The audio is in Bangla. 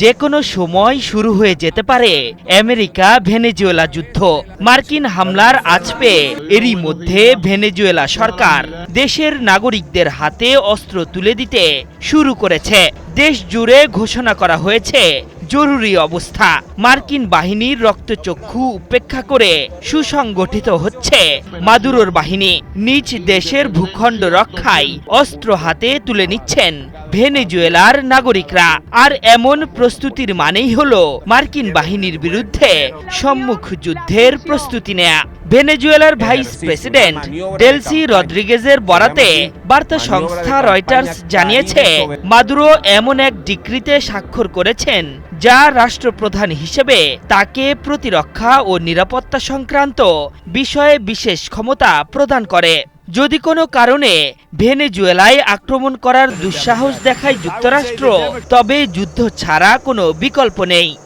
যে কোনো সময় শুরু হয়ে যেতে পারে আমেরিকা ভেনেজুয়েলা যুদ্ধ। মার্কিন হামলার আঁচ পেয়ে এরই মধ্যে ভেনেজুয়েলা সরকার দেশের নাগরিকদের হাতে অস্ত্র তুলে দিতে শুরু করেছে। দেশ জুড়ে ঘোষণা করা হয়েছে জরুরি অবস্থা। মার্কিন বাহিনীর রক্তচক্ষু উপেক্ষা করে সুসংগঠিত হচ্ছে মাদুরোর বাহিনী। নিজ দেশের ভূখণ্ড রক্ষায় অস্ত্র হাতে তুলে নিচ্ছেন ভেনেজুয়েলার নাগরিকরা। আর এমন প্রস্তুতির মানেই হলো মার্কিন বাহিনীর বিরুদ্ধে সম্মুখ যুদ্ধের প্রস্তুতি নেয়া। ভেনেজুয়েলার ভাইস প্রেসিডেন্ট ডেলসি রদ্রিগেজের বরাতে বার্তা সংস্থা রয়টার্স জানিয়েছে, মাদুরো এমন এক ডিক্রিতে স্বাক্ষর করেছেন যা রাষ্ট্রপ্রধান হিসেবে তাকে প্রতিরক্ষা ও নিরাপত্তা সংক্রান্ত বিষয়ে বিশেষ ক্ষমতা প্রদান করে। যদি কোনো কারণে ভেনেজুয়েলায় আক্রমণ করার দুঃসাহস দেখায় যুক্তরাষ্ট্র, তবে যুদ্ধ ছাড়া কোনো বিকল্প নেই।